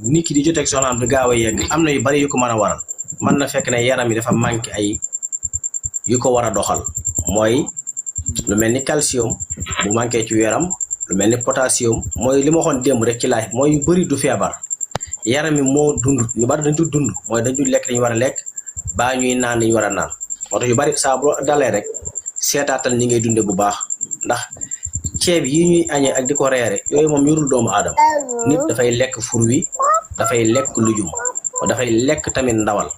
nit ki di joteeg soxnaam du gaaw a yegg am na yu bari yu ko mën a waral mën na fekk ne yaram yi dafa manqué ay yu ko war a doxal mooy lu mel ni calcium bu manqué ci yaram lu mel ni potassium mooy li ma waxoon démb rek ci laaj mooy yu bëri du feebar yaram yi moo dund ñu bari dañ dund mooy dañu lekk dañu war a lekk baa ñuy naan dañu war a naan moo tax yu bari saa bu dalee rek seetaatal ñi ngay dunde bu baax ndax ceeb yi ñuy añee ak di ko reere yooyu moom yorul doomu aadama nit dafay lekk fur wi dafay lekk lujum dafay lekk tamit ndawal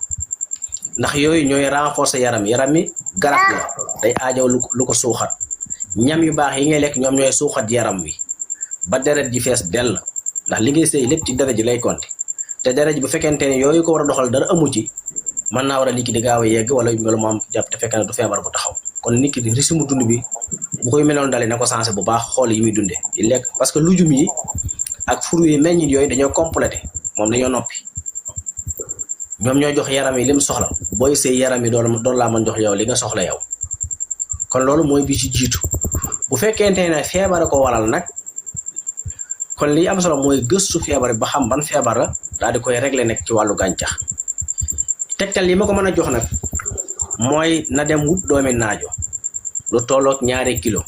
ndax yooyu ñooy renforcer yaram mi garab la day aajaw lu ko suuxat ñam yu baax yi ngay lekk ñoom ñooy suuxat yaram wi ba deret ji fees dell ndax li ngay sëy lépp ci deret ji lay konte te deret ji bu fekkente ne yooyu ko war a doxal dara amu ci mën naa war a nit ki di gaaw a yegg wala mu am jàpp te fekk ne du feebar bu taxaw kon nit ki di risimu dund bi bu koy meloon dalee na ko sensé bu baax xool yi muy dundee di lekk parce que lujum yi ak fruits yi meññit yooyu dañoo complété moom dañoo noppi ñoom ñoo jox yaram yi lim soxla booy sëy yaram yi doon laa mën jox yow li nga soxla yow kon loolu mooy bi ci jiitu bu fekkente ne feebar ko waral nag kon li am solo mooy gëstu feebar ba xam ban feebar la daal di koy régler nekk ci wàllu gàncax tegtal yi ma ko mën a jox nag mooy na dem wut doomi naajo lu tolloog 2 kilo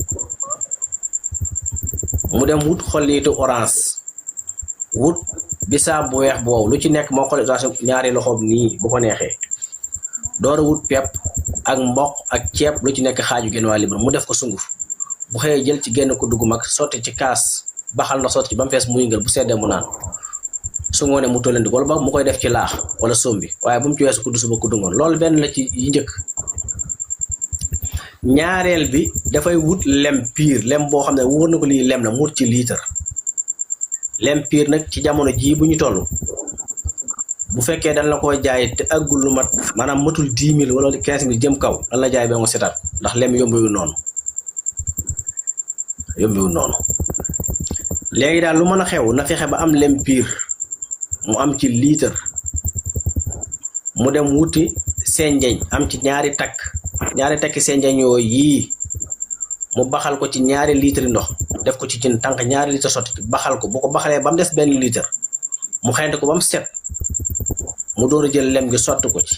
mu dem wut xollitu orange wut bisaab bu weex bu wow lu ci nekk moo xollitu orange 2 loxoom nii bu ko neexee door a wut pepp ak mboq ak ceeb lu ci nekk xaaju genn waa libre mu def ko sunguf bu xëyee jël ci genn ko dugg mag sotti ci kaas baxal na sotti ci ba mu fees mu yëngal bu seddee mu naan su ngoonee mu tollandi wala ba mu koy def ci laax wala sombi waaye bu mu ci weesu kuddu suba kuddu ngoon loolu benn la ci yi njëkk ñaareel bi dafay wut lem piir lem boo xam ne wóor na ko lii lem la mu wut ci litre lem piir nag ci jamono jii bu ñu toll bu fekkee dañ la ko jaay te aggul lu mat maanaam matul 10 000 wala 15 000 jëm kaw dañ la jaay ba nga setaat ndax lem yombiwul noonu léegi daal lu mën a xew na fexe ba am lem piir mu am ci litre mu dem wuti senjeñ am ci ñaari takki senjeñ yooyu yii mu baxal ko ci 2 litre ndox def ko ci cin tànk 2 litre sotti baxal ko bu ko baxalee ba mu des 1 litre mu xeent ko ba mu set mu door a jël lem gi sotti ko ci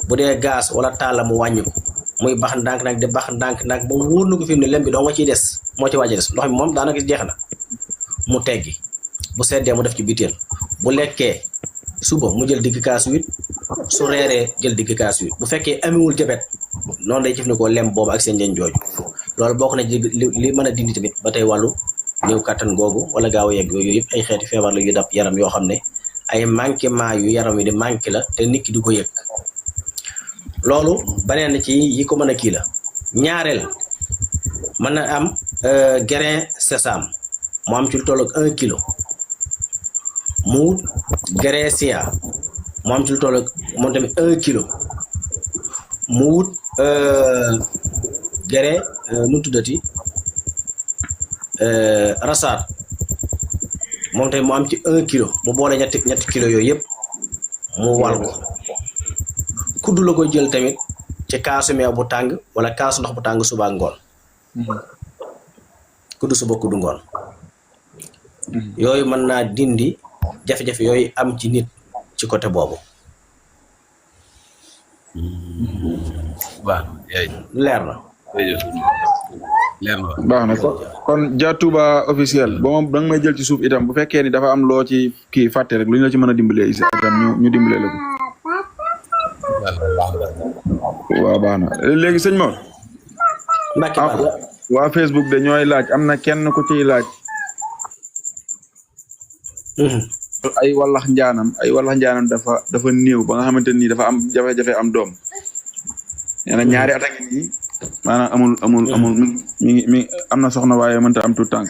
bu dee gaz wala taal la mu wàññi ko muy bax ndànk nag di bax ndànk nag ba mu wóor na ko fi mu ne lem bi doo nga ciy des moo ci wàcc des ndox mi moom daanaka jeex na mu teggi bu seddee mu def ci biteel bu lekkee suba mu jël digg kaas 8 su reeree jël digg kaas 8 bu fekkee amewul jabet noonu day jëfandikoo lem boobu ak seen njëñ jooju loolu bokk na li mën a dindi tamit ba tey wàllu néew kattan googu wala gaaw a yegg yooyu yëpp ay xeeti feebar la yu dab yaram yoo xam ne ay manquement yu yaram yi di manqué la te nit ki di ko yëg loolu baneen na ci yi ko mën a kii la ñaareel mën na am grain sésame mu am ci lu tolloog 1 kilo mu wut grain chia mu am ci lu tolloog moom tamit 1 kilo mu wut grain nu tuddati rasaat moom tamit mu am ci 1 kilo mu boole ñetti kilo yooyu yëpp mu wal ko kuddu la koy jël tamit ci kaasu meew bu tàng wala kaasu ndox bu tàng suba ngoon kuddu suba kuddu ngoon yooyu mën naa dindi jafe-jafe yooyu am ci nit ci côté boobu waaw leer na baax na kon Dia Touba officiel ba moom da nga may jël ci suuf itam bu fekkee ni dafa am loo ci kii fàtte rek lu ñu la ci mën a dimbalee itam ñu dimbalee la ko waaw baax na léegi sëñ Mor Mbacke waa Facebook de ñooy laaj am na kenn ku ciy laaj ay wallax njaanam dafa néew ba nga xamante ni dafa am jafe-jafe am doom nee na ñaari at a ngi nii maanaam amul mi am na soxna waaye mënta am tout tànk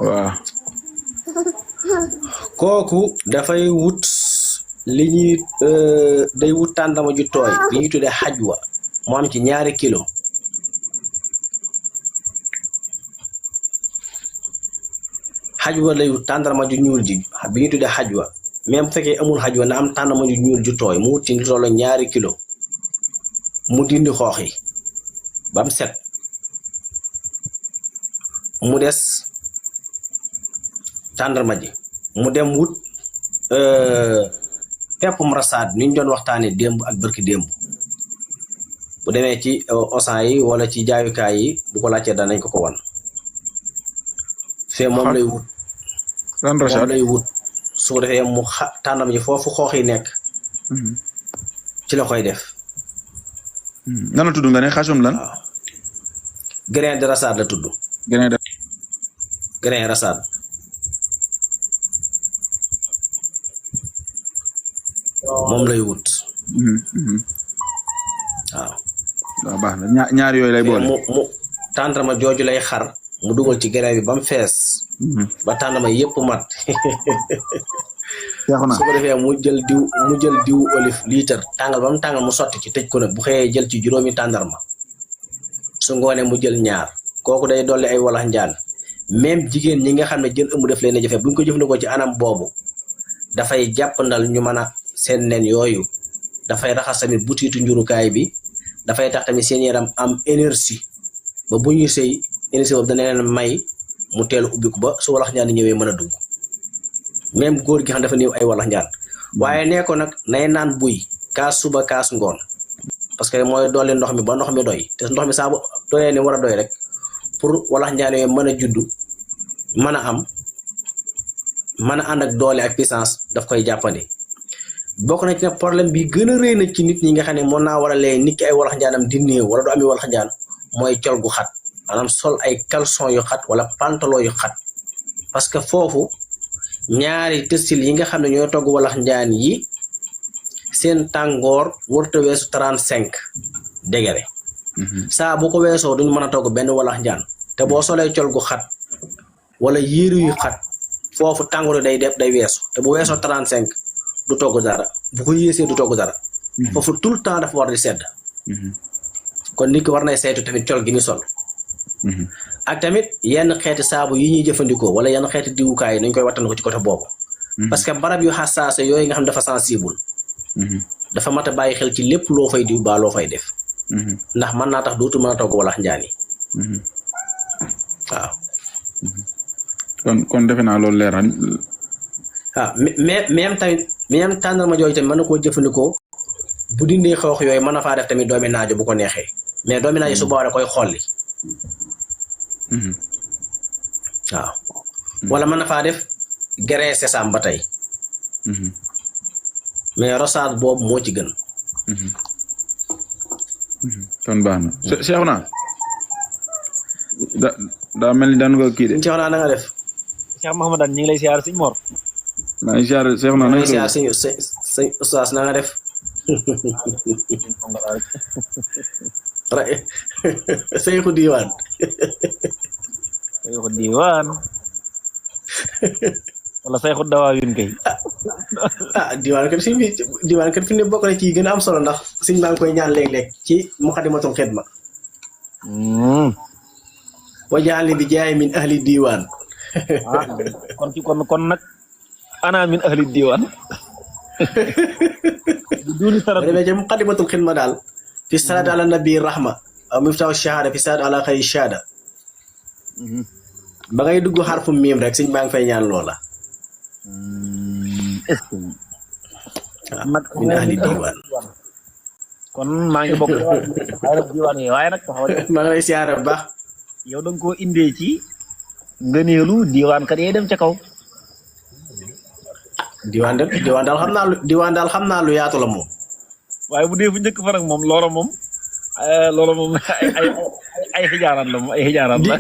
waaw kooku dafay wut li ñuy day wut tàndama ju tooy li ñuy tuddee xajwa mu am ci 2 kilo xajwa lay wut tàndarma ju ñuul ji bi ñuy tuddee xajwa même bu fekkee amul xajwa na am tàndarma ju ñuul ju tooy mu wut ci lu toll 2 kilo mu dindi xoox yi ba mu set mu des tàndarma ji mu dem wut peppum rasaad ni ñu doon waxtaanee démb ak bërki démb bu demee ci osan yi wala ci jaayukaay yi bu ko laajtee danañ ko wan fee moom lay wut moom lay wut su ko defee mu tàndarma ji foofu xoox yi nekk ci la koy def nan la tudd nga ne xasum lan grain de rasaad la tudd grain rasaad moom lay wut waaw baax na ñaar yooyu lay boole mu tàndarma jooju lay xar mu dugal ci grain bi ba mu fees ba tàndarma yépp mat su ko defee mu jël diw olive litre tàngal ba mu tàngal mu sotti ci tëj ko nag bu xëyee jël ci juróomi tàndarma su ngoonee mu jël ñaar kooku day dolli ay walax njaan même jigéen ñi nga xam ne jël ëmb def leen a jafe buñ ko jëfandikoo ci anam boobu dafay jàppandal ñu mën a seen nen yooyu dafay raxas tamit butiitu njurukaay bi dafay tax tamit seen yaram am énergie ba bu ñuy sëy énergie boobu dana leen may mu teel ubbiku ba su walax njaan ñëwee mën a dugg même góor gi xam dafa néew ay walax njaan waaye nee ko nag nay naan buy kaas suba kaas ngoon parce que mooy doole ndox mi ba ndox mi doy te ndox mi saa bu doyee ni war a doy rek pour walax njaan yooyu mën a juddu mën a am mën a ànd ak doole ak puissance daf koy jàppandi bokk na ci nag problème bi gën a rëy na ci nit ñi nga xam ne mën naa war a lee nit ki ay walax njaanam di néew wala du ami walax njaan mooy col gu xat maanaam sol ay caleçon yu xat wala pantalon yu xat parce que foofu ñaari textile yi nga xam ne ñoo togg walax njaan yi seen tàngoor warta weesu 35 degré saa bu ko weesoo duñ mën a togg benn walax njaan te boo solee col gu xat wala yéeru yu xat foofu tàngoor day weesu te bu weesoo 35 du togg dara bu ko yéesee du togg dara foofu tout le temps dafa war di sedd kon nit ki war nay saytu tamit col gi ni sol ak tamit yenn xeeti saabu yi ñuy jëfandikoo wala yenn xeeti diwukaay yi nañ koy wattan ko ci côté boobu parce que barab yu xasaase yooyu nga xam dafa sensible dafa mat a bàyyi xel ci lépp loo fay diw baa loo fay def ndax mën naa tax dootu mën a togg walax njaan yi waaw kon defe naa loolu leer na mais même tamit même tàndarma jooju tamit mën na koo jëfandikoo bu dindee xoox yooyu mën na faa def tamit doomi naajo bu ko neexee mais doomi naajo su boobaa da koy xolli waaw wala mën na faa def grain sésame ba tey mais rosaad boobu moo ci gën kon baax na Cheikh na daa mel ni daan nga kii de Cheikh na nga def Cheikh Mouhamadane ñu ngi lay siyaar sëñ Mor maa ngi siyaar Cheikh na ngi siyaar sëñ Oustaz na nga def Seyxu Diiwaan wala Seyxu Dawaawin kay diiwaan kat fi ne bokk na ci gën a am solo ndax sëñ maa ngi koy ñaan léeg-léeg ci Muxaddamatul Xidma wajaali bi jaay min ahli diiwaan kon nag ana min ahli diiwaan duni sarat demee ci Muxaddamatul Xidma daal fi salaat ala nabi rahma aw miftaahu shahada fi salaat ala xayri shahada ba ngay dugg xarfu miim rek sëñ baa ngi fay ñaan loola nag min ahli diiwaan kon maa ngi bokk diiwaan yi waaye nag taxaw maa ngi lay siyaare bu baax yow da nga koo indee ci ngëneelu diiwaan kat yee dem ca kaw diiwaan daal xam naa lu yaatu la moom waaye bu dee fu njëkk fa nag moom loola moom ay xijaaraan la moom ay xijaaraan la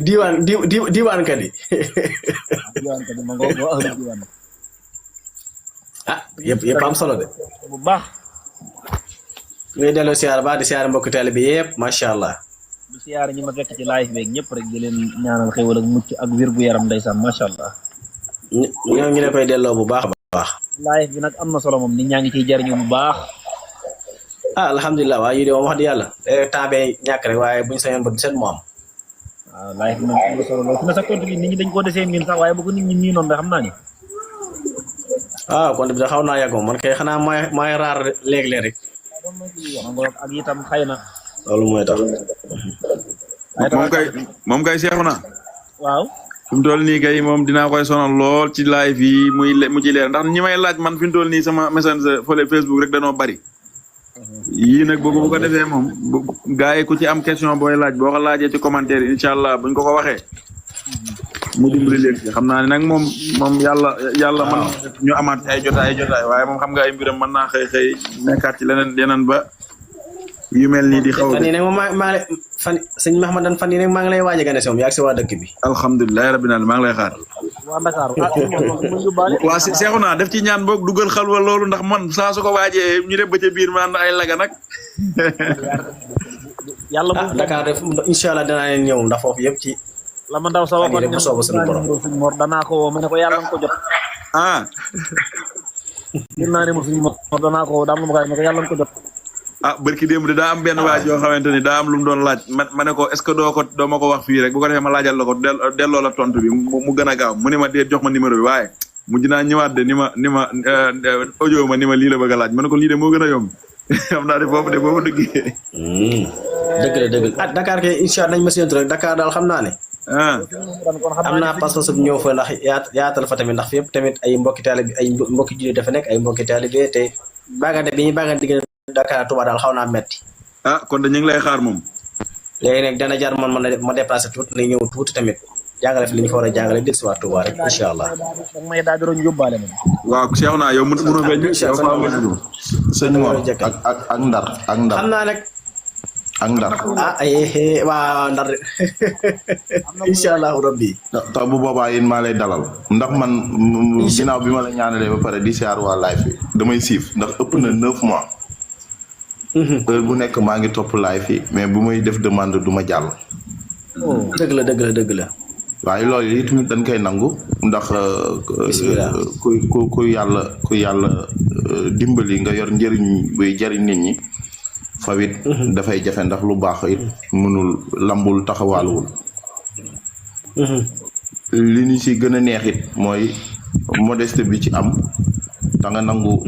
diiwaan kat yi diiwaan kat yi ma ngoo ahlu diiwaan yëpp am solo de bu baax ngay delloo siyaare baax di siyaare mbokk taalibe bi yëpp macha allah di siyaare ñi ma fekk ci live beeg ñëpp rek di leen ñaanal xéwal ak mucc ak wér gu yaram ndeysaan macha allah ñoo ngi leen koy delloo bu baax a baax live bi nag am na solo moom nit ñaa ngi ciy jariñu bu baax alhamdulilah waaye yi de moom wax di yàlla temps bee ñàkk rek waaye buñu sañoon ba du set mu am waaw live bi moom am na solo lool fi na sa compte gi nit ñi dañ koo desee miin sax waaye bu ko nit ñi nii noonu da xam naa ni compte bi da xaw naa yàgg moom man kay xanaa mooy raar léeg-léeg rek ak itam xëy na loolu mooy tax moom kay seexu na waaw fi mu toll nii kay moom dinaa koy sonal lool ci live yi mu ci leer ndax ñi may laaj man fi mu toll nii sama messenger fële Facebook rek danoo bari yii nag bu ko defee moom gars yi ku ci am question booy laaj boo ko laajee ci commentaire yi incha allah buñ ko waxee mu dimbali leen ci xam naa ne nag moom yàlla man ñu amaat ay jotaay waaye moom xam nga ay mbiram mën naa xëy nekkaat ci leneen ba yu mel nii di xaw fan yii nag moom maa ngi fan sëñ Mahmadan fan yii nag maa ngi lay waaj a gane si moom yaa ngi si waa dëkk bi. alhamdulilah rabbil alamin maa ngi lay xaar. waa Dakar waa seexu naa def ci ñaan boog dugal xalwa loolu ndax man saa su ko waajee ñu dem ba ca biir ma ànd ay laga nag. yàlla bu Dakar def incha allah danaa leen ñëw ndax foofu yëpp ci. la ma ndaw sa waxoon ne soobu suñu borom Mor danaa ko woo ma ne ko yàlla nga ko jot. gis naa ne suñu Mor danaa ko woo daa am lu ma ko yàlla nga ko jot. barki démb de daa am benn waaj yoo xamante ni daa am lu mu doon laaj ma ne ko est ce que doo ma ko wax fii rek bu ko defee ma laajal la ko delloo la tontu bi mu gën a gaaw mu ni ma dee jox ma numéro bi waaye mujj naa ñëwaat de ni ma audio ma ni ma lii la bëgg a laaj ma ne ko lii de moo gën a yomb xam naa de foofu de boo ma dëggee. dëgg la Dakar kay incha allah nañ ma séntu rek Dakar daal xam naa ne. am naa pas-pas bu ñëw fa ndax yaatal fa tamit ndax fi yëpp tamit ay mbokki taalibe ay mbokki jullit dafa nekk ay mbokki taalibe te bagante bi ñuy bagante diggante Dakar Touba daal xaw naa metti. kon de ñu ngi lay xaar moom. léegi nag dana jar man ma déplacé tuuti na ñëw tuuti tamit jàngale fi li ñu fa war a jàngale dégg si waa Touba rek incha allah. may daal di doon yóbbaale moom. waaw Cheikh naa yow mënoo fee ñëw. sëñ Mor ak Ndar. xam naa nag. ak Ndar. waa Ndar incha allahu rabbi. tax bu boobaa yéen maa lay dalal. ndax man ginnaaw bi ma la ñaanalee ba pare di siyaar waa live bi damay siif ndax ëpp na 9 mois. heure bu nekk maa ngi topp live yi mais bu may def demande du ma jàll. dëgg la. waaye loolu yi tamit dañ koy nangu ndax. ku yàlla dimbali nga yor njëriñ buy jëriñ nit ñi. fawit dafay jafe ndax lu baax it mënul lambul taxawaaluwul. li ñu si gën a neex it mooy modeste bi ci am da nga nangu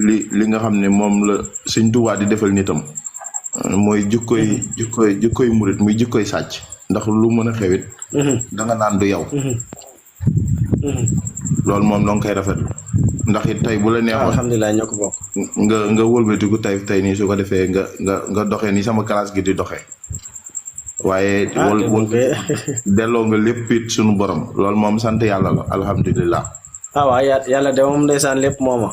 li nga xam ne moom la Sëñ Tuubaa di defal nitam mooy jukkoy murit muy jukkoy sàcc ndax lu mën a xewit da nga naan du yow. loolu moom noo ngi koy rafetlu ndax it tey bu la neexoon alhamdulilah ñoo ko bokk nga wëlbatiku tey nii su ko defee nga doxee ni sama classe gi di doxee waaye delloo nga lépp it suñu borom loolu moom sant yàlla la alhamdulilah. waaw yàlla de moom ndeysaan lépp mooma